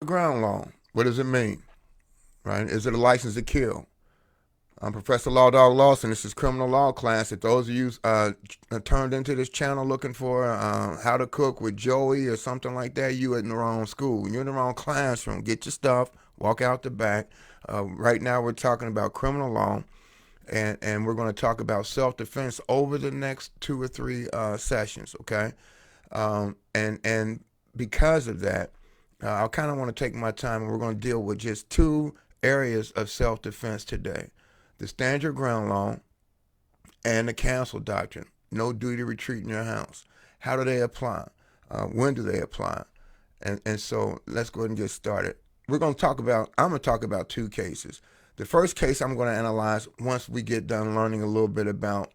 Ground law. What does it mean? Right? Is it a license to kill? I'm Professor Law Dog Lawson. This is criminal law class. If those of you turned into this channel looking for how to cook with Joey or something like that, you in the wrong school. You're in the wrong classroom. Get your stuff. Walk out the back. Right now we're talking about criminal law, and we're going to talk about self-defense over the next 2 or 3 sessions. Okay, and because of that, I kind of want to take my time, and we're going to deal with just 2 areas of self-defense today: the stand your ground law and the counsel doctrine. No duty to retreat in your house. How do they apply? When do they apply? And so let's go ahead and get started. I'm going to talk about 2 cases. The first case I'm going to analyze once we get done learning a little bit about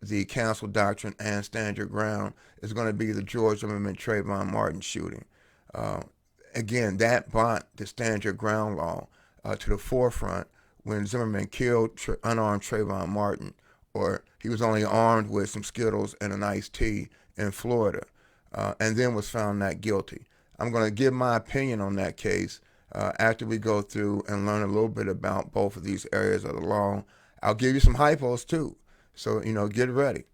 the counsel doctrine and stand your ground is going to be the George Zimmerman Trayvon Martin shooting. Uh, Again, that brought the stand your ground law to the forefront when Zimmerman killed unarmed Trayvon Martin, or he was only armed with some Skittles and an iced tea in Florida, and then was found not guilty. I'm going to give my opinion on that case after we go through and learn a little bit about both of these areas of the law. I'll give you some hypos too, so get ready.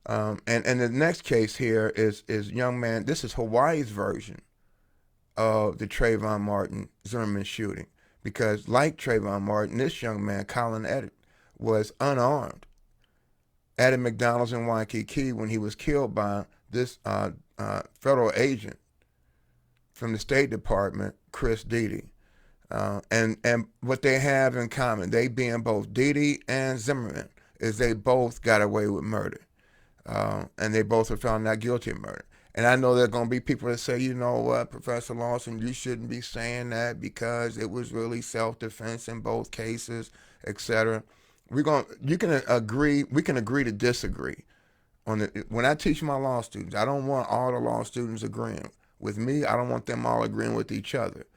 And the next case here is young man. This is Hawaii's version of the Trayvon Martin Zimmerman shooting, because like Trayvon Martin, this young man, Colin Eddard, was unarmed at a McDonald's in Waikiki when he was killed by this federal agent from the State Department, Chris Dede. And what they have in common, they being both Dede and Zimmerman, is they both got away with murder. And they both were found not guilty of murder. And I know there are going to be people that say, you know what, Professor Lawson, you shouldn't be saying that because it was really self-defense in both cases, etc. We can agree to disagree on it. When I teach my law students, I don't want all the law students agreeing with me. I don't want them all agreeing with each other.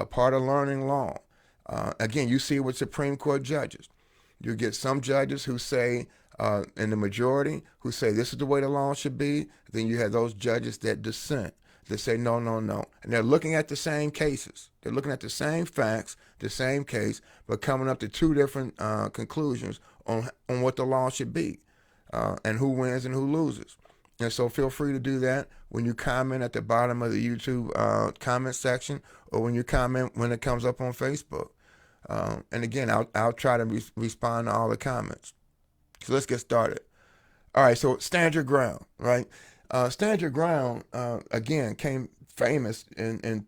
Part of learning law. Again, you see it with Supreme Court judges. You get some judges who say, in the majority, who say this is the way the law should be. Then you have those judges that dissent, that say no, no, no. And they're looking at the same cases. They're looking at the same facts, the same case, but coming up to 2 different conclusions on what the law should be, and who wins and who loses. And so feel free to do that when you comment at the bottom of the YouTube comment section, or when you comment when it comes up on Facebook. And again, I'll try to respond to all the comments. So let's get started. All right, so stand your ground, right? Stand your ground, again, came famous in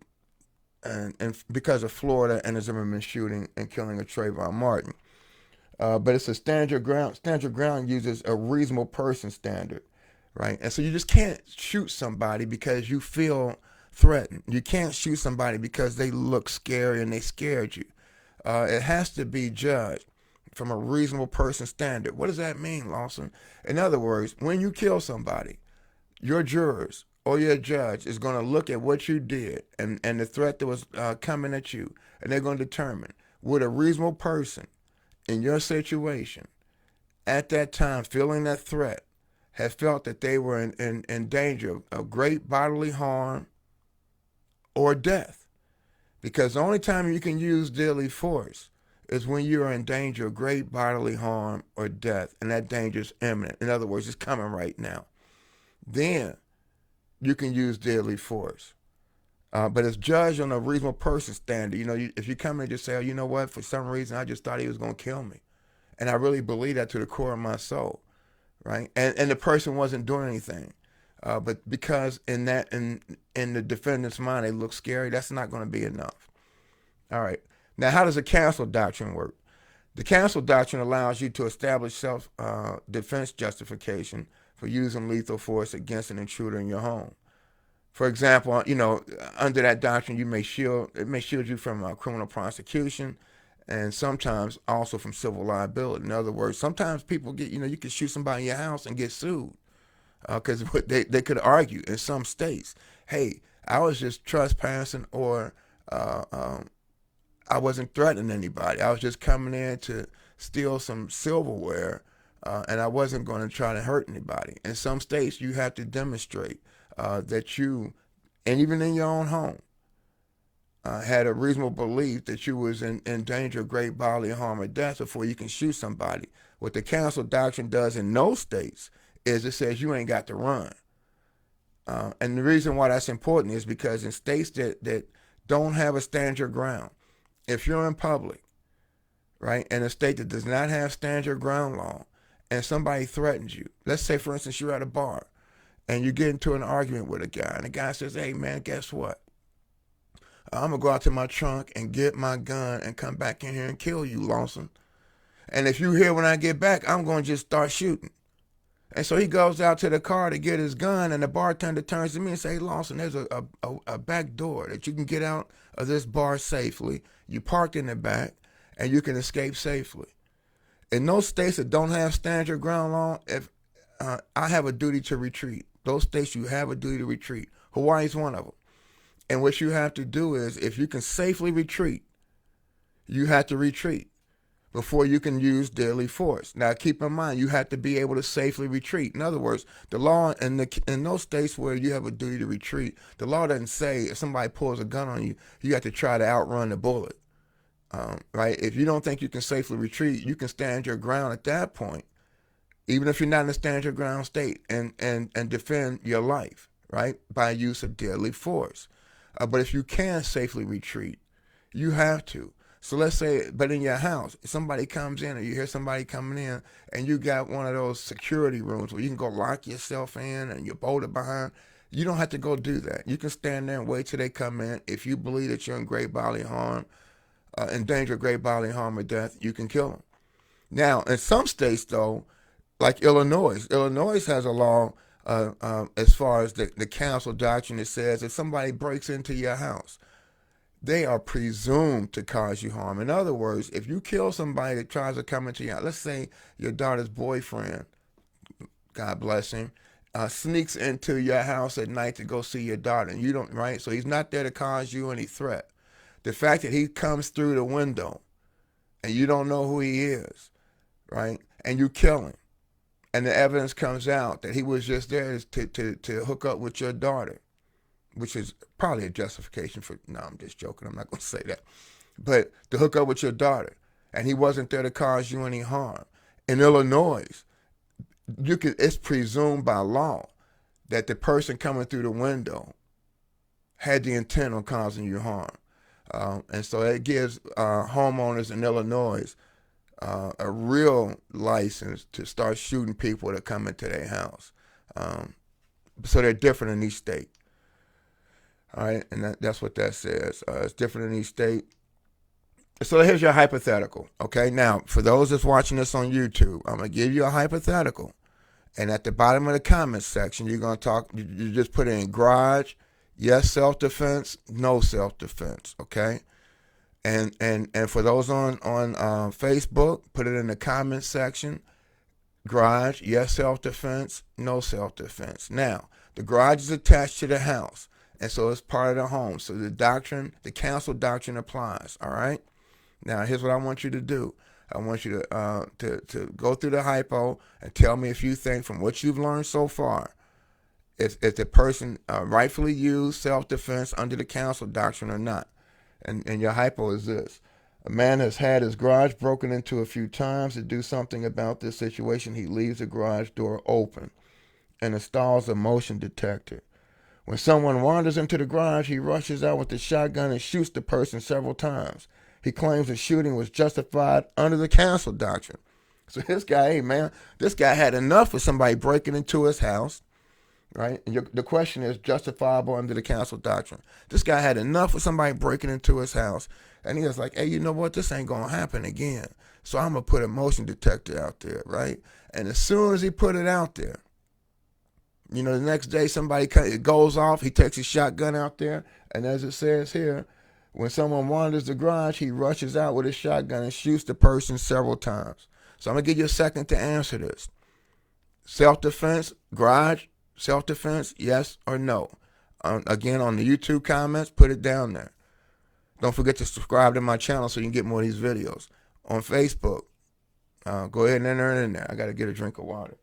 because of Florida and the Zimmerman shooting and killing of Trayvon Martin. But it's a stand your ground. Stand your ground uses a reasonable person standard, right? And so you just can't shoot somebody because you feel threatened. You can't shoot somebody because they look scary and they scared you. It has to be judged from a reasonable person standard. What does that mean, Lawson? In other words, when you kill somebody, your jurors or your judge is going to look at what you did and the threat that was coming at you, and they're going to determine, would a reasonable person in your situation at that time feeling that threat have felt that they were in danger of great bodily harm or death? Because the only time you can use deadly force is when you are in danger of great bodily harm or death, and that danger is imminent. In other words, it's coming right now. Then you can use deadly force. But it's judged on a reasonable person standard. If you come in and just say, oh, you know what, for some reason I just thought he was going to kill me. And I really believe that to the core of my soul, right? And the person wasn't doing anything. But because in the defendant's mind they look scary, that's not going to be enough. All right. Now, how does the counsel doctrine work? The counsel doctrine allows you to establish self-defense justification for using lethal force against an intruder in your home. For example, under that doctrine, it may shield you from criminal prosecution, and sometimes also from civil liability. In other words, sometimes people you can shoot somebody in your house and get sued because they could argue in some states, hey, I was just trespassing, or I wasn't threatening anybody. I was just coming in to steal some silverware, and I wasn't going to try to hurt anybody. In some states, you have to demonstrate that you, and even in your own home, had a reasonable belief that you was in danger of great bodily harm or death before you can shoot somebody. What the council doctrine does in those states is it says you ain't got to run. And the reason why that's important is because in states that don't have a stand your ground, if you're in public, right, in a state that does not have stand your ground law, and somebody threatens you, let's say, for instance, you're at a bar, and you get into an argument with a guy, and the guy says, hey, man, guess what? I'm going to go out to my trunk and get my gun and come back in here and kill you, Lawson. And if you're here when I get back, I'm going to just start shooting. And so he goes out to the car to get his gun, and the bartender turns to me and says, hey, Lawson, there's a back door that you can get out of this bar safely. You parked in the back, and you can escape safely. In those states that don't have stand your ground law, if I have a duty to retreat. Those states, you have a duty to retreat. Hawaii is one of them. And what you have to do is, if you can safely retreat, you have to retreat before you can use deadly force. Now, keep in mind, you have to be able to safely retreat. In other words, the law in those states where you have a duty to retreat, the law doesn't say if somebody pulls a gun on you, you have to try to outrun the bullet. Right? If you don't think you can safely retreat, you can stand your ground at that point, even if you're not in a stand your ground state, and defend your life, right, by use of deadly force. But if you can safely retreat, you have to. So let's say, but in your house, if somebody comes in or you hear somebody coming in and you got one of those security rooms where you can go lock yourself in and you're bolted behind, you don't have to go do that. You can stand there and wait till they come in. If you believe that you're in great bodily harm, in danger of great bodily harm or death, you can kill them. Now, in some states, though, like Illinois has a law as far as the council doctrine that says if somebody breaks into your house, they are presumed to cause you harm. In other words, if you kill somebody that tries to come into your house, let's say your daughter's boyfriend, God bless him, sneaks into your house at night to go see your daughter, and you don't, right? So he's not there to cause you any threat. The fact that he comes through the window and you don't know who he is, right? And you kill him, and the evidence comes out that he was just there to hook up with your daughter, which is probably a justification for, no, I'm just joking, I'm not going to say that, but to hook up with your daughter, and he wasn't there to cause you any harm. In Illinois, it's presumed by law that the person coming through the window had the intent on causing you harm. And so it gives homeowners in Illinois a real license to start shooting people that come into their house. So they're different in each state. All right, and that's what that says. It's different in each state. So here's your hypothetical. Okay, now for those that's watching this on YouTube, I'm gonna give you a hypothetical, and at the bottom of the comments section, you're gonna talk. You just put in garage, yes, self-defense, no self-defense. Okay. And for those on Facebook, put it in the comments section. Garage, yes, self-defense, no self-defense. Now, the garage is attached to the house, and so it's part of the home. So the council doctrine applies. All right. Now, here's what I want you to do. I want you to go through the hypo and tell me if you think, from what you've learned so far, if the person rightfully used self-defense under the council doctrine or not. And your hypo is this. A man has had his garage broken into a few times. To do something about this situation, he leaves the garage door open and installs a motion detector. When someone wanders into the garage, he rushes out with the shotgun and shoots the person several times. He claims the shooting was justified under the council doctrine. So this guy, hey man, this guy had enough of somebody breaking into his house. Right? And the question is justifiable under the council doctrine. This guy had enough of somebody breaking into his house, and he was like, hey, you know what? This ain't going to happen again. So I'm going to put a motion detector out there, right? And as soon as he put it out there, the next day it goes off, he takes his shotgun out there, and as it says here, when someone wanders the garage, he rushes out with his shotgun and shoots the person several times. So I'm going to give you a second to answer this. Self-defense, garage, self-defense, yes or no? Again, on the YouTube comments, put it down there. Don't forget to subscribe to my channel so you can get more of these videos. On Facebook, go ahead and enter it in there. I got to get a drink of water.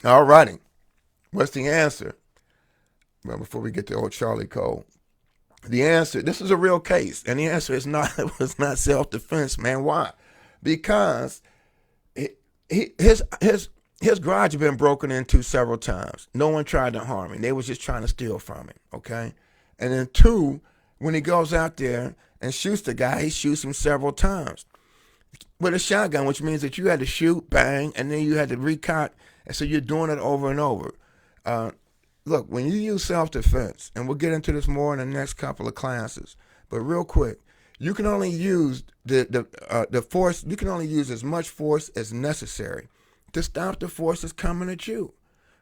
All righty. What's the answer? Well, before we get to old Charlie Cole, the answer, this is a real case, and the answer is not, it was not self-defense, man. Why? Because his garage had been broken into several times. No one tried to harm him. They was just trying to steal from him, okay? And then two, when he goes out there and shoots the guy, he shoots him several times with a shotgun, which means that you had to shoot, bang, and then you had to recock, and so you're doing it over and over. Look, when you use self-defense, and we'll get into this more in the next couple of classes, but real quick, you can only use the force. You can only use as much force as necessary to stop the forces coming at you,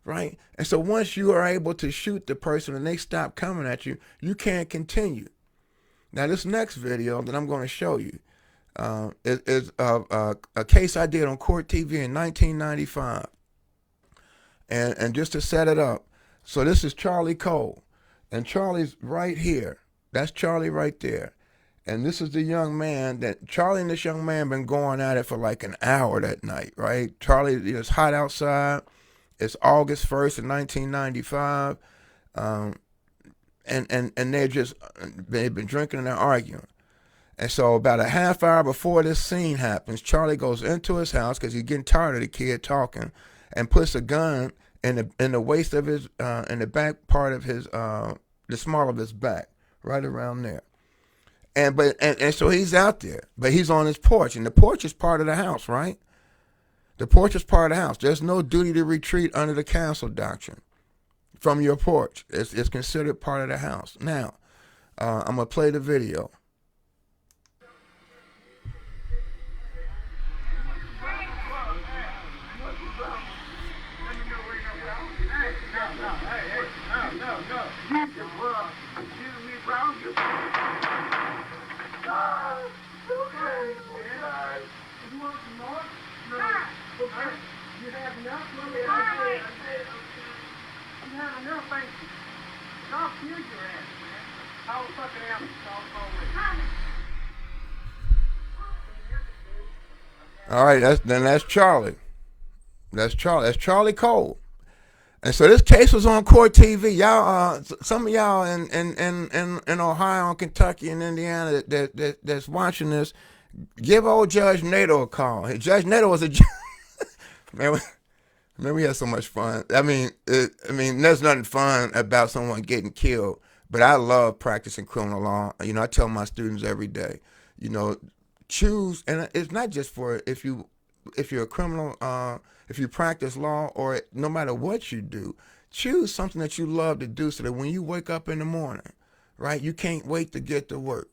right? And so once you are able to shoot the person and they stop coming at you, you can't continue. Now, this next video that I'm going to show you is a case I did on Court TV in 1995, and just to set it up. So this is Charlie Cole, and Charlie's right here. That's Charlie right there. And this is the young man that Charlie and this young man been going at it for like an hour that night, right? Charlie, it's hot outside. It's August 1st of 1995. And they've been drinking and they're arguing. And so about a half hour before this scene happens, Charlie goes into his house because he's getting tired of the kid talking, and puts a gun in the waist of his in the back part of his the small of his back, right around there. And so he's out there, but he's on his porch, and the porch is part of the house, right? The porch is part of the house. There's no duty to retreat under the council doctrine from your porch. It's considered part of the house. Now, I'm gonna play the video. All right, that's Charlie. That's Charlie Cole. And so this case was on Court TV. Y'all, some of y'all in Ohio and Kentucky and Indiana that's watching this, give old Judge Nato a call. Judge Nato was a man. We had so much fun. I mean, there's nothing fun about someone getting killed. But I love practicing criminal law. You know, I tell my students every day, you know, choose, and it's not just for if you're a criminal, if you practice law, or no matter what you do, choose something that you love to do so that when you wake up in the morning, right, you can't wait to get to work.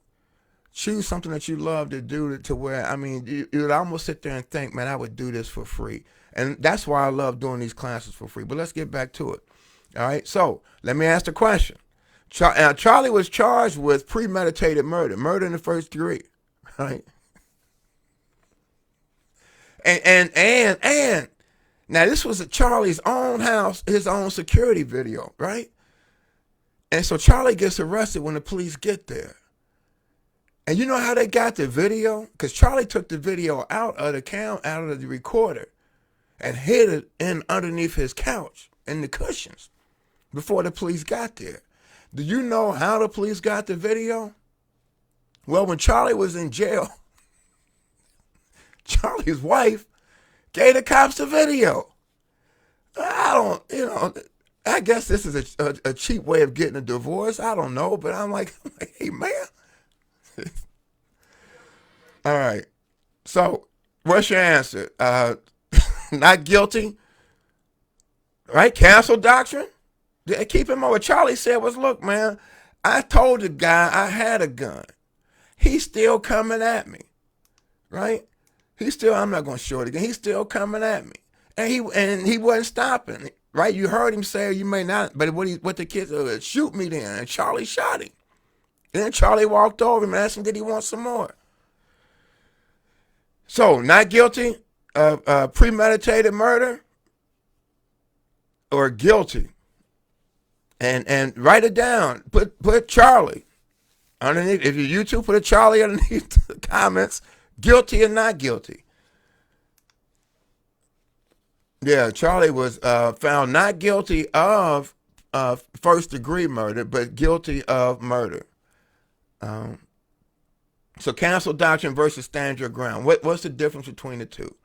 Choose something that you love to do to where, I mean, you would almost sit there and think, man, I would do this for free. And that's why I love doing these classes for free. But let's get back to it. All right, so let me ask the question. Charlie was charged with premeditated murder in the first degree, right? And now this was at Charlie's own house, his own security video, right? And so Charlie gets arrested when the police get there. And you know how they got the video? Because Charlie took the video out of the recorder and hid it in underneath his couch in the cushions before the police got there. Do you know how the police got the video? Well, when Charlie was in jail, Charlie's wife gave the cops the video. I guess this is a cheap way of getting a divorce. I don't know, but I'm like, hey, man. All right. So, what's your answer? Not guilty? Right? Cancel doctrine? Keep in mind what Charlie said was, look, man, I told the guy I had a gun. He's still coming at me. Right? I'm not going to show it again. He's still coming at me. And he wasn't stopping. Right? You heard him say, you may not, but what the kid said, shoot me then. And Charlie shot him. And then Charlie walked over him and asked him, did he want some more? So, not guilty of premeditated murder or guilty? And write it down. Put Charlie underneath. If you YouTube, put a Charlie underneath the comments. Guilty or not guilty? Yeah, Charlie was found not guilty of first-degree murder, but guilty of murder. So cancel doctrine versus stand your ground. What's the difference between the two,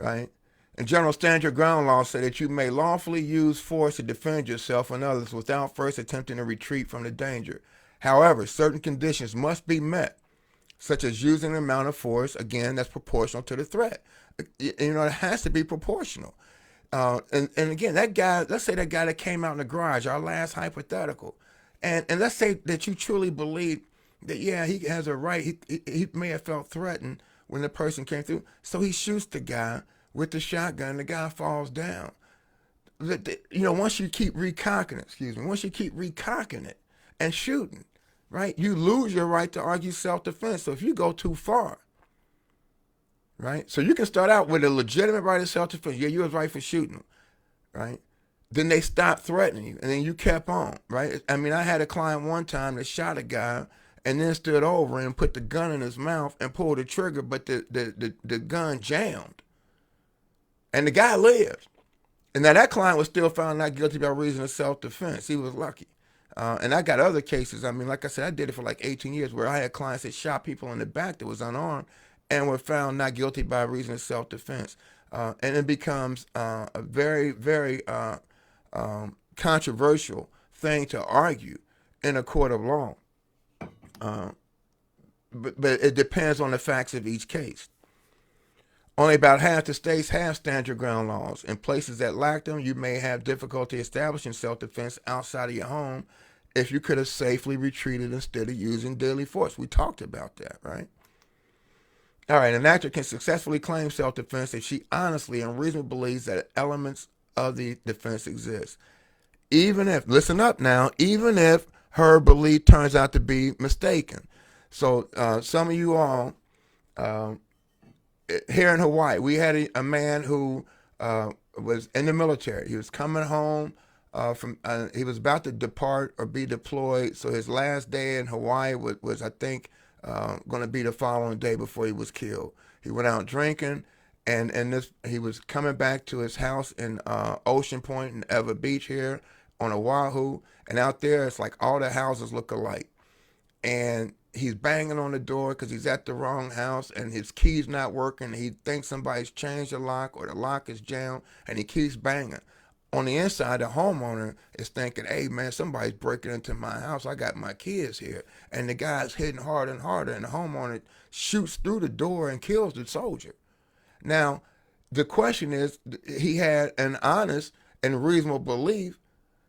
right? In general, stand your ground laws say that you may lawfully use force to defend yourself and others without first attempting to retreat from the danger. However, certain conditions must be met, such as using an amount of force, again, that's proportional to the threat. You know, it has to be proportional. And again, that guy, let's say that guy that came out in the garage, our last hypothetical, and let's say that you truly believe that, yeah, he has a right, he may have felt threatened when the person came through, so he shoots the guy with the shotgun, the guy falls down. You know, once you keep recocking it and shooting, right, you lose your right to argue self-defense. So if you go too far, right, so you can start out with a legitimate right of self-defense. Yeah, you was right for shooting, right? Then they stopped threatening you, and then you kept on, right? I mean, I had a client one time that shot a guy and then stood over and put the gun in his mouth and pulled the trigger, but the gun jammed. And the guy lived. And now that client was still found not guilty by reason of self-defense. He was lucky. And I got other cases. I mean, like I said, I did it for like 18 years where I had clients that shot people in the back that was unarmed and were found not guilty by reason of self-defense. And it becomes a very, very controversial thing to argue in a court of law. But it depends on the facts of each case. Only about half the states have stand your ground laws. In places that lack them, you may have difficulty establishing self-defense outside of your home if you could have safely retreated instead of using deadly force. We talked about that, right? All right, an actor can successfully claim self-defense if she honestly and reasonably believes that elements of the defense exist. Even if, listen up now, even if her belief turns out to be mistaken. So some of you all, here in Hawaii, we had a man who was in the military. He was coming home he was about to depart or be deployed. So his last day in Hawaii was I think, going to be the following day before he was killed. He went out drinking, and he was coming back to his house in Ocean Point in Ever Beach here on Oahu. And out there, it's like all the houses look alike. And he's banging on the door because he's at the wrong house and his key's not working. He thinks somebody's changed the lock or the lock is jammed, and he keeps banging. On the inside, the homeowner is thinking, hey, man, somebody's breaking into my house. I got my kids here. And the guy's hitting harder and harder, and the homeowner shoots through the door and kills the soldier. Now, the question is, he had an honest and reasonable belief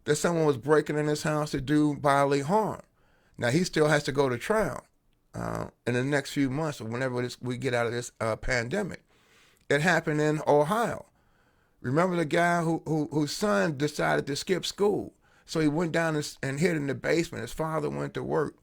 that someone was breaking in his house to do bodily harm. Now, he still has to go to trial in the next few months or whenever we get out of this pandemic. It happened in Ohio. Remember the guy whose son decided to skip school? So he went down and hid in the basement. His father went to work,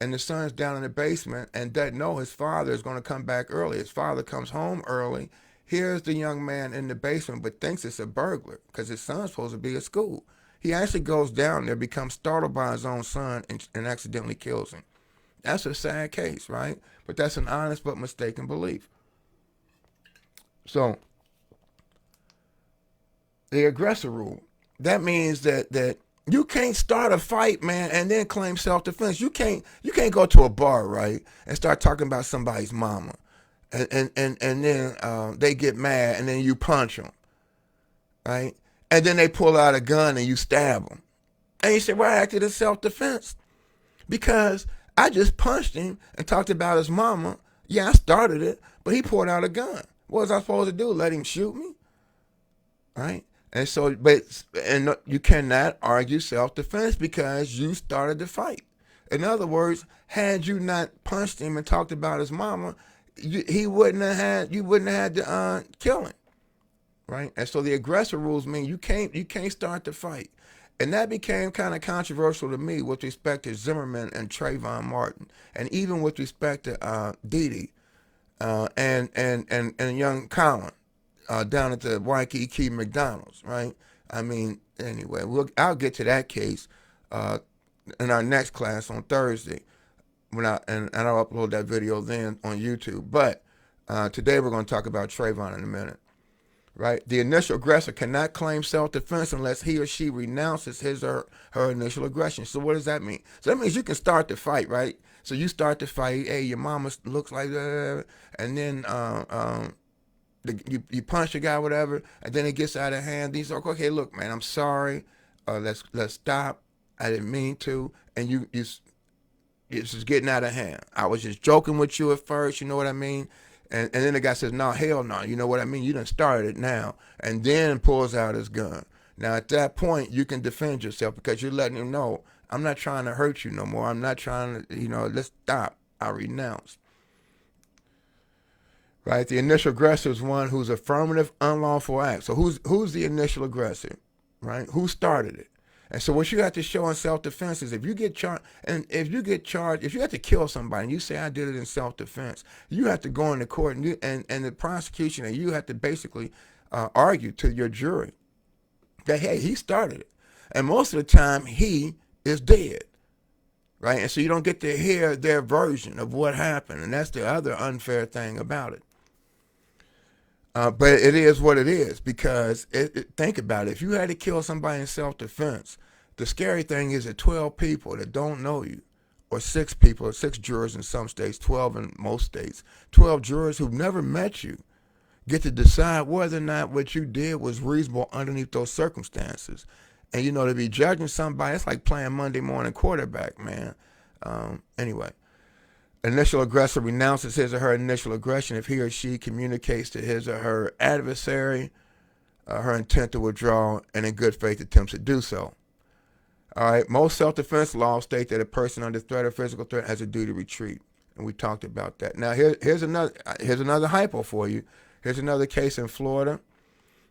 and the son's down in the basement and doesn't know his father is going to come back early. His father comes home early. Here's the young man in the basement, but thinks it's a burglar because his son's supposed to be at school. He actually goes down there, becomes startled by his own son, and accidentally kills him. That's a sad case, right? But that's an honest but mistaken belief. So, the aggressor rule. That means that you can't start a fight, man, and then claim self-defense. You can't go to a bar, right, and start talking about somebody's mama, and then they get mad, and then you punch them, right? And then they pull out a gun and you stab them. And you say, well, I acted as self-defense because I just punched him and talked about his mama. Yeah, I started it, but he pulled out a gun. What was I supposed to do? Let him shoot me? Right? And so, and you cannot argue self-defense because you started the fight. In other words, had you not punched him and talked about his mama, you wouldn't have had to kill him. Right? And so the aggressor rules mean you can't start the fight. And that became kind of controversial to me with respect to Zimmerman and Trayvon Martin, and even with respect to Didi and young Colin down at the Waikiki McDonald's, right? I mean, anyway, I'll get to that case in our next class on Thursday, and I'll upload that video then on YouTube. But today we're going to talk about Trayvon in a minute. right? The initial aggressor cannot claim self-defense unless he or she renounces his or her initial aggression. So what does that mean? So that means you can start the fight, right? So you start the fight. Hey, your mama looks like that, and then you punch the guy, whatever, and then it gets out of hand. He's like, okay, look, man, I'm sorry. Let's stop. I didn't mean to, and it's just getting out of hand. I was just joking with you at first, you know what I mean? And then the guy says, no, hell no, you know what I mean? You done started it now. And then pulls out his gun. Now, at that point, you can defend yourself because you're letting him know, I'm not trying to hurt you no more. I'm not trying to, let's stop. I renounce. Right? The initial aggressor is one who's affirmative, unlawful act. So who's the initial aggressor? Right? Who started it? And so what you have to show in self-defense is if you get charged, if you have to kill somebody and you say I did it in self-defense, you have to go into court and the prosecution and you have to basically argue to your jury that, hey, he started it. And most of the time he is dead. Right? And so you don't get to hear their version of what happened. And that's the other unfair thing about it. But it is what it is because think about it. If you had to kill somebody in self-defense, the scary thing is that 12 people that don't know you, or 6 people, or 6 jurors in some states, 12 in most states, 12 jurors who've never met you, get to decide whether or not what you did was reasonable underneath those circumstances. And, to be judging somebody, it's like playing Monday morning quarterback, man. Anyway. Initial aggressor renounces his or her initial aggression if he or she communicates to his or her adversary her intent to withdraw and in good faith attempts to do so. All right. Most self-defense laws state that a person under threat or physical threat has a duty to retreat, and we talked about that. Now here's another hypo for you. Here's another case in Florida,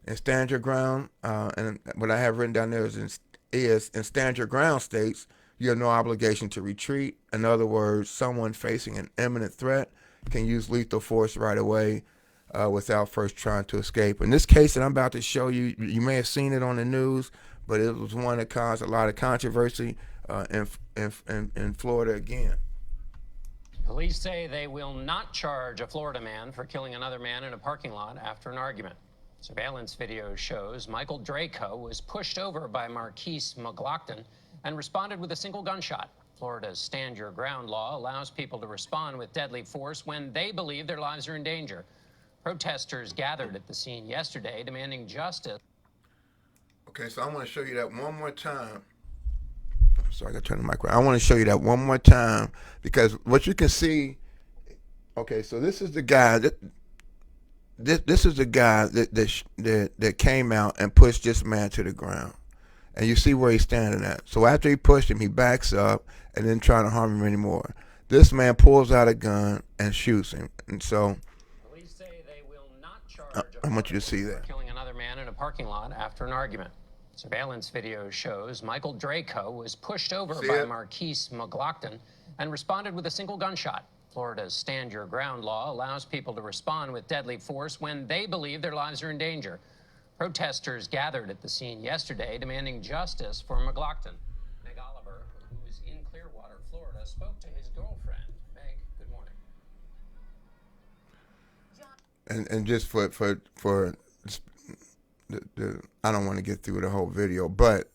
in stand your ground, and what I have written down there is in stand your ground states. You have no obligation to retreat. In other words, someone facing an imminent threat can use lethal force right away without first trying to escape. In this case that I'm about to show you, you may have seen it on the news, but it was one that caused a lot of controversy in Florida again. Police say they will not charge a Florida man for killing another man in a parking lot after an argument. Surveillance video shows Michael Draco was pushed over by Marquise McLaughlin and responded with a single gunshot. Florida's Stand Your Ground law allows people to respond with deadly force when they believe their lives are in danger. Protesters gathered at the scene yesterday demanding justice. Okay, so I want to show you that one more time. I'm sorry, I got to turn the mic around. I want to show you that one more time because what you can see. Okay, so this is the guy this is the guy that came out and pushed this man to the ground. And you see where he's standing at. So after he pushed him, he backs up and then trying to harm him anymore. This man pulls out a gun and shoots him. And so police say they will not charge I want you to see that. Killing another man in a parking lot after an argument. Surveillance video shows Michael Draco was pushed over by Marquise McLaughlin and responded with a single gunshot. Florida's Stand Your Ground law allows people to respond with deadly force when they believe their lives are in danger. Protesters gathered at the scene yesterday demanding justice for McLaughlin. Meg Oliver, who is in Clearwater, Florida, spoke to his girlfriend. Meg, good morning. And just for I don't want to get through the whole video, but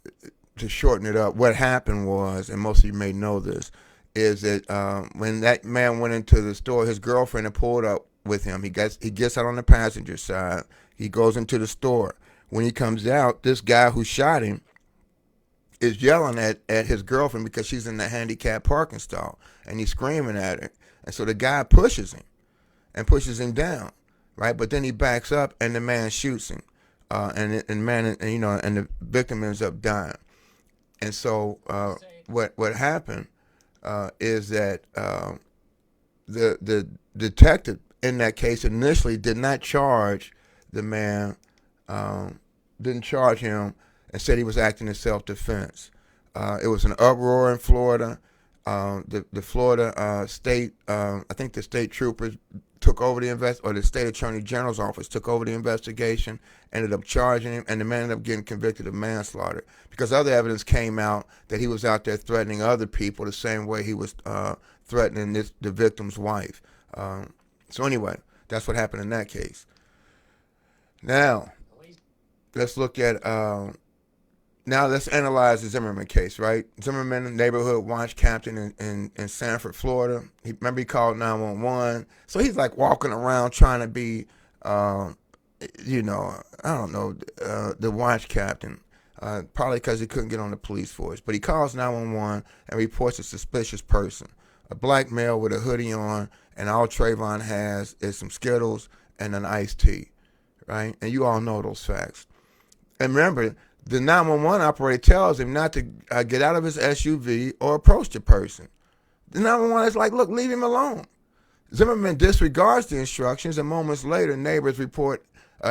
to shorten it up, what happened was, and most of you may know this, is that when that man went into the store, his girlfriend had pulled up with him. He gets out on the passenger side. He goes into the store. When he comes out, this guy who shot him is yelling at his girlfriend because she's in the handicapped parking stall, and he's screaming at her. And so the guy pushes him and pushes him down, right? But then he backs up, and the man shoots him, and the victim ends up dying. And so what happened is that the detective in that case initially did not charge the man, didn't charge him, and said he was acting in self-defense. It was an uproar in Florida. The Florida state, I think the state troopers took over the state attorney general's office took over the investigation, ended up charging him, and the man ended up getting convicted of manslaughter because other evidence came out that he was out there threatening other people the same way he was threatening the victim's wife. So anyway, that's what happened in that case. Now, let's look at now let's analyze the Zimmerman case, right? Zimmerman, neighborhood watch captain in Sanford, Florida. Remember he called 911. So he's like walking around trying to be, you know, I don't know, the watch captain. Probably because he couldn't get on the police force. But he calls 911 and reports a suspicious person. A black male with a hoodie on, and all Trayvon has is some Skittles and an iced tea, right? And you all know those facts. And remember, the 911 operator tells him not to get out of his SUV or approach the person. The 911 is like, look, leave him alone. Zimmerman disregards the instructions, and moments later, neighbors report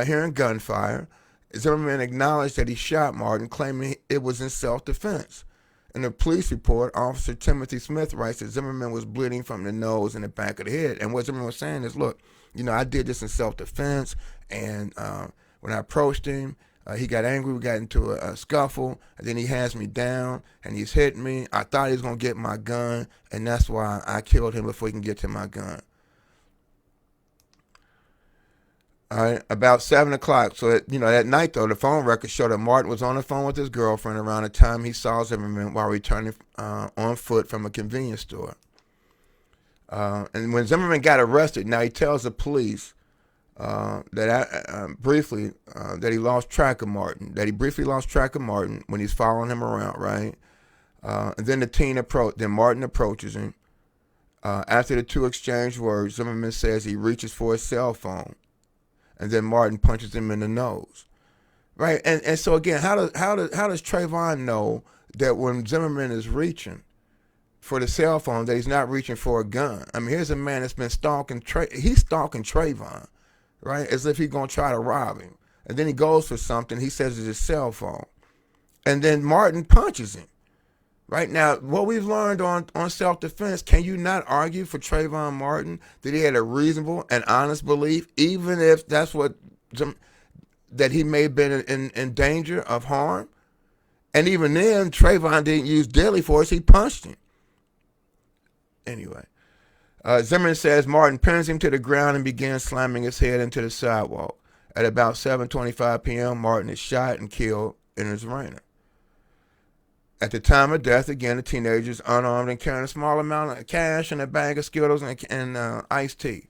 hearing gunfire. Zimmerman acknowledged that he shot Martin, claiming it was in self-defense. In the police report, Officer Timothy Smith writes that Zimmerman was bleeding from the nose and the back of the head. And what Zimmerman was saying is, look, you know, I did this in self-defense, and when I approached him, he got angry. We got into a scuffle, and then he hands me down, and he's hitting me. I thought he was going to get my gun, and that's why I killed him before he can get to my gun. All right, about 7 o'clock. So, that night, though, the phone records show that Martin was on the phone with his girlfriend around the time he saw Zimmerman while returning on foot from a convenience store. And when Zimmerman got arrested, now he tells the police that he lost track of Martin, that he briefly lost track of Martin when he's following him around, right? And then then Martin approaches him. After the two exchange words, Zimmerman says he reaches for his cell phone, and then Martin punches him in the nose, right? And so again, how does Trayvon know that when Zimmerman is reaching for the cell phone that he's not reaching for a gun? I mean, here's a man that's been stalking he's stalking Trayvon, right? As if he's going to try to rob him. And then he goes for something. He says it's his cell phone. And then Martin punches him. Right now, what we've learned on self-defense, can you not argue for Trayvon Martin that he had a reasonable and honest belief, even if that's that he may have been in danger of harm? And even then, Trayvon didn't use deadly force. He punched him. Anyway. Zimmerman says Martin pins him to the ground and begins slamming his head into the sidewalk. At about 7:25 p.m., Martin is shot and killed in his arena. At the time of death, again, the teenager is unarmed and carrying a small amount of cash and a bag of Skittles and iced tea.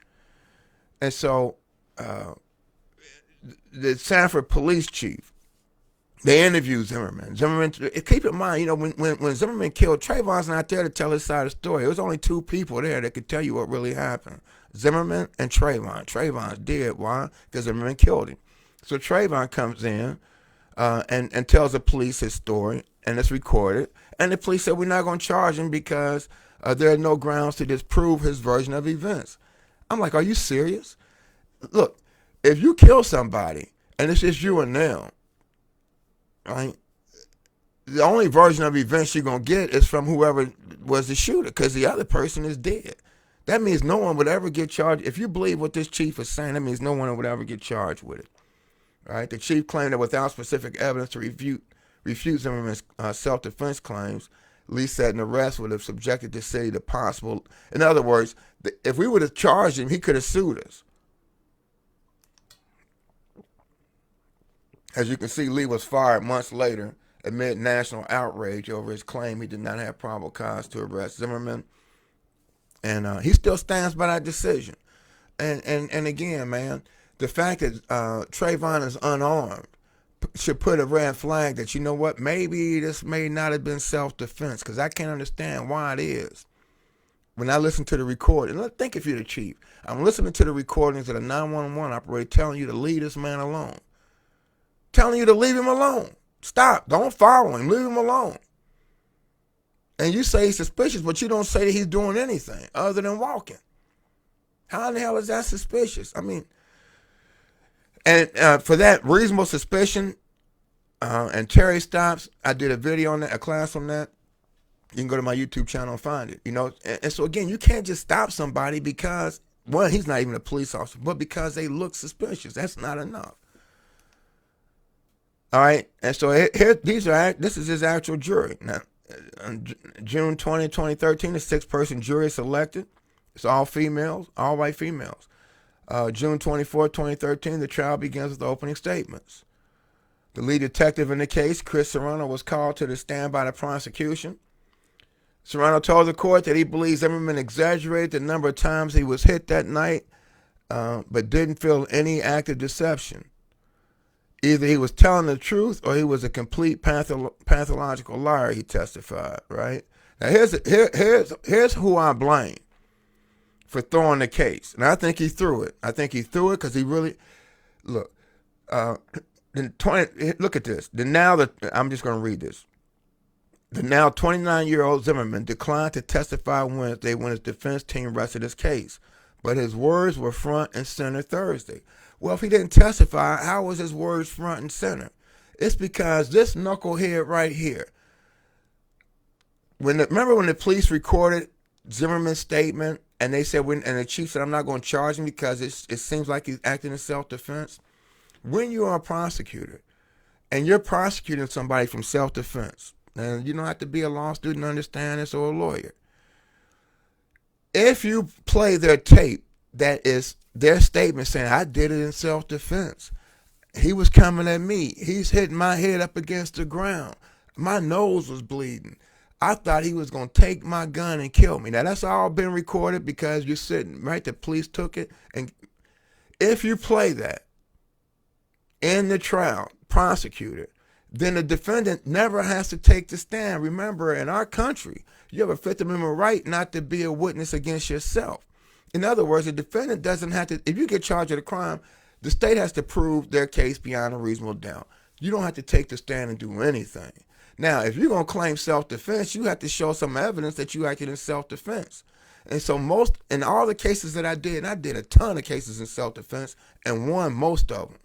And so the Sanford police chief, they interviewed Zimmerman. Keep in mind, when Zimmerman killed, Trayvon's not there to tell his side of the story. There was only two people there that could tell you what really happened. Zimmerman and Trayvon. Trayvon's dead. Why? Because Zimmerman killed him. So Trayvon comes in and tells the police his story, and it's recorded. And the police said, we're not going to charge him because there are no grounds to disprove his version of events. I'm like, are you serious? Look, if you kill somebody and it's just you and them, right? The only version of events you're going to get is from whoever was the shooter, because the other person is dead. That means no one would ever get charged. If you believe what this chief is saying, that means no one would ever get charged with it. Right? The chief claimed that without specific evidence to refute Zimmerman's self-defense claims, Lee said an arrest would have subjected the city to possible. In other words, if we would have charged him, he could have sued us. As you can see, Lee was fired months later amid national outrage over his claim he did not have probable cause to arrest Zimmerman. And he still stands by that decision. And again, man, the fact that Trayvon is unarmed should put a red flag that, you know what, maybe this may not have been self-defense, because I can't understand why it is. When I listen to the recording, think if you're the chief, I'm listening to the recordings of the 911 operator telling you to leave this man alone. Telling you to leave him alone. Stop. Don't follow him. Leave him alone. And you say he's suspicious, but you don't say that he's doing anything other than walking. How in the hell is that suspicious? I mean, and for that reasonable suspicion and Terry stops, I did a video on that, a class on that. You can go to my YouTube channel and find it. And so again, you can't just stop somebody because, one, he's not even a police officer, but because they look suspicious. That's not enough. All right, and so this is his actual jury. Now, on June 20, 2013, a 6-person jury selected. It's all females, all white females. June 24, 2013, the trial begins with opening statements. The lead detective in the case, Chris Serrano, was called to the stand by the prosecution. Serrano told the court that he believes Zimmerman exaggerated the number of times he was hit that night, but didn't feel any act of deception. Either he was telling the truth or he was a complete pathological liar, he testified, right? Now, here's who I blame for throwing the case. And I think he threw it. I think he threw it because he really, look, look at this. I'm just going to read this. The now 29-year-old Zimmerman declined to testify Wednesday when his defense team rested his case, but his words were front and center Thursday. Well, if he didn't testify, how was his words front and center? It's because this knucklehead right here, remember when the police recorded Zimmerman's statement and they said, and the chief said, I'm not going to charge him because it seems like he's acting in self-defense? When you are a prosecutor and you're prosecuting somebody from self-defense, and you don't have to be a law student to understand this or a lawyer, if you play their tape, that is their statement saying, I did it in self-defense. He was coming at me. He's hitting my head up against the ground. My nose was bleeding. I thought he was going to take my gun and kill me. Now, that's all been recorded because you're sitting, right? The police took it. And if you play that in the trial, prosecutor, then the defendant never has to take the stand. Remember, in our country, you have a Fifth Amendment right not to be a witness against yourself. In other words, the defendant doesn't have to, if you get charged with a crime, the state has to prove their case beyond a reasonable doubt. You don't have to take the stand and do anything. Now, if you're going to claim self-defense, you have to show some evidence that you acted in self-defense. And so in all the cases that I did, and I did a ton of cases in self-defense and won most of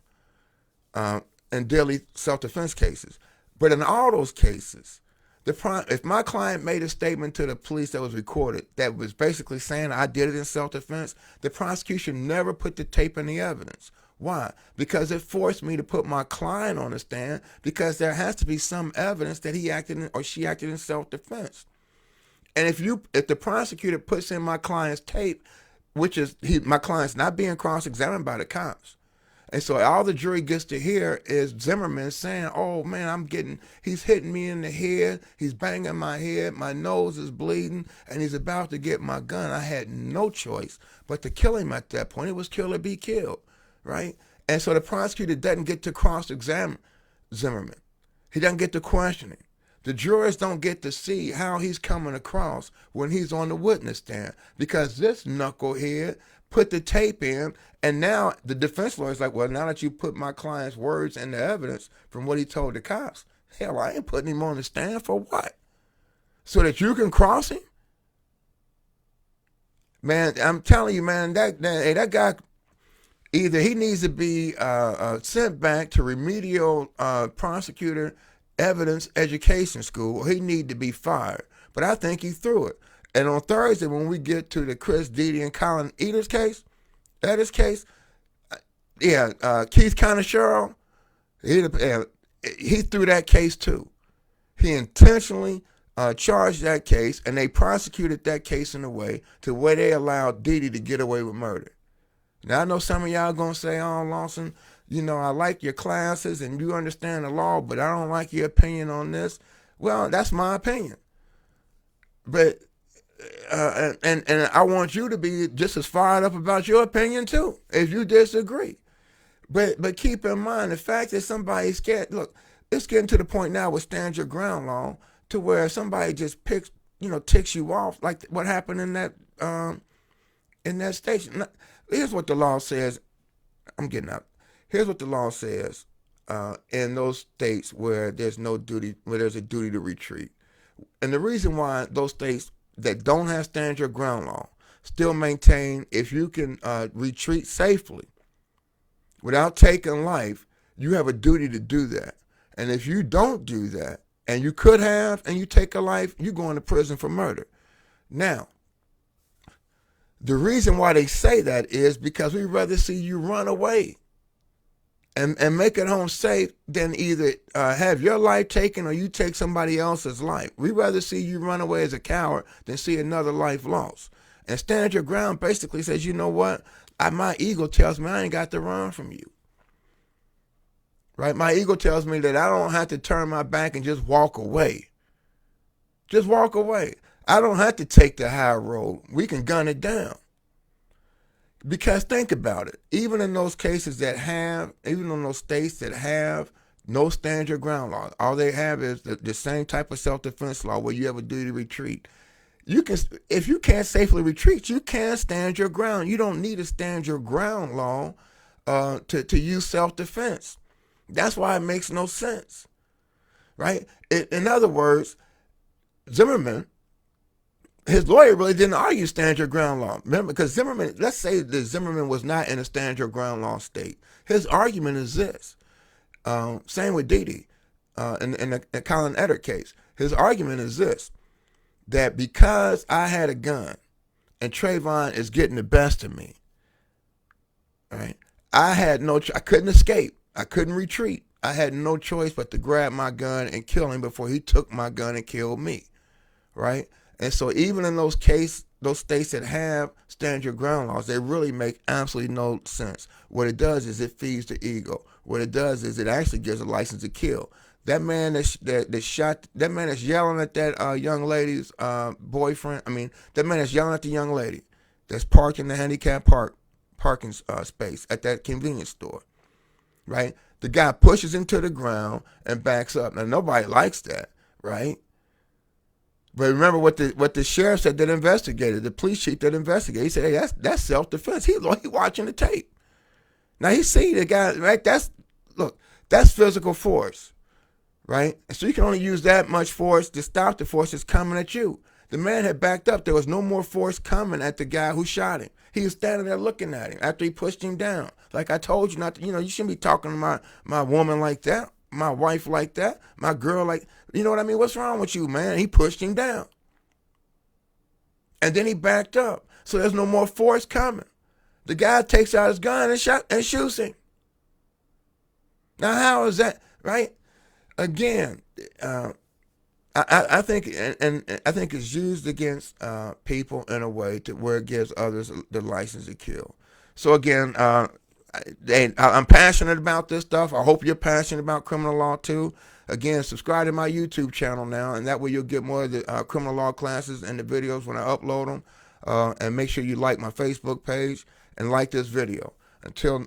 them in daily self-defense cases. But in all those cases, if my client made a statement to the police that was recorded that was basically saying I did it in self-defense, the prosecution never put the tape in the evidence. Why? Because it forced me to put my client on the stand because there has to be some evidence that he acted in, or she acted in self-defense. And if the prosecutor puts in my client's tape, which is my client's not being cross-examined by the cops, and so all the jury gets to hear is Zimmerman saying, oh man, he's hitting me in the head, he's banging my head, my nose is bleeding, and he's about to get my gun. I had no choice but to kill him at that point. It was kill or be killed, right? And so the prosecutor doesn't get to cross-examine Zimmerman. He doesn't get to question him. The jurors don't get to see how he's coming across when he's on the witness stand because this knucklehead put the tape in, and now the defense lawyer's like, well, now that you put my client's words and the evidence from what he told the cops, hell, I ain't putting him on the stand for what? So that you can cross him? Man, I'm telling you, man, that guy, either he needs to be sent back to remedial prosecutor evidence education school, or he need to be fired. But I think he threw it. And on Thursday, when we get to the Chris Dede and Colin Keith Conashero, he threw that case too. He intentionally charged that case, and they prosecuted that case in a way to where they allowed Dede to get away with murder. Now, I know some of y'all going to say, oh, Lawson, I like your classes and you understand the law, but I don't like your opinion on this. Well, that's my opinion. But and I want you to be just as fired up about your opinion too, if you disagree. But keep in mind the fact that somebody's scared. Look, it's getting to the point now with stand your ground law to where somebody just ticks you off, like what happened in that station. Here's what the law says. I'm getting out. Here's what the law says in those states where there's a duty to retreat. And the reason why those states that don't have stand your ground law still maintain if you can retreat safely without taking life, you have a duty to do that. And if you don't do that, and you could have, and you take a life, you're going to prison for murder. Now, the reason why they say that is because we'd rather see you run away and make it home safe than either have your life taken or you take somebody else's life. We'd rather see you run away as a coward than see another life lost. And stand your ground basically says, you know what? My ego tells me I ain't got to run from you. right? My ego tells me that I don't have to turn my back and just walk away. Just walk away. I don't have to take the high road. We can gun it down. Because think about it. Even in those cases that have, even in those states that have no stand your ground law, all they have is the same type of self-defense law where you have a duty to retreat. You can, if you can't safely retreat, you can't stand your ground. You don't need a stand your ground law to use self-defense. That's why it makes no sense, right? In other words, Zimmerman, his lawyer really didn't argue stand your ground law. Remember, because Zimmerman, let's say that Zimmerman was not in a stand your ground law state. His argument is this. Same with Dede in the Colin Eddard case. His argument is this, that because I had a gun and Trayvon is getting the best of me, right? I had no, I couldn't escape. I couldn't retreat. I had no choice but to grab my gun and kill him before he took my gun and killed me, right? And so even in those states that have stand your ground laws, they really make absolutely no sense. What it does is it feeds the ego. What it does is it actually gives a license to kill. That man that shot, that man that's yelling at that young lady's boyfriend. I mean, that man that's yelling at the young lady that's parked in the handicapped parking space at that convenience store, right? The guy pushes him to the ground and backs up. Now nobody likes that, right? But remember what the sheriff said that investigated, the police chief that investigated. He said, "Hey, that's self-defense." He watching the tape. Now he see the guy, right? That's physical force, right? And so you can only use that much force to stop the force that's coming at you. The man had backed up. There was no more force coming at the guy who shot him. He was standing there looking at him after he pushed him down. Like I told you not to, you shouldn't be talking to my woman like that, my wife like that, my girl like, you know what I mean? What's wrong with you, man? He pushed him down. And then he backed up. So there's no more force coming. The guy takes out his gun and shoots him. Now how is that, right? Again, I think, and I think it's used against people in a way to where it gives others the license to kill. So again, I'm passionate about this stuff. I hope you're passionate about criminal law too. Again, subscribe to my YouTube channel now, and that way you'll get more of the criminal law classes and the videos when I upload them. And make sure you like my Facebook page and like this video. Until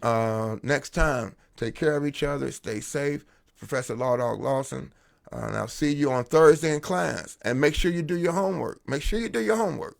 next time, take care of each other, stay safe. Professor Law Dog Lawson. And I'll see you on Thursday in class. And make sure you do your homework. Make sure you do your homework.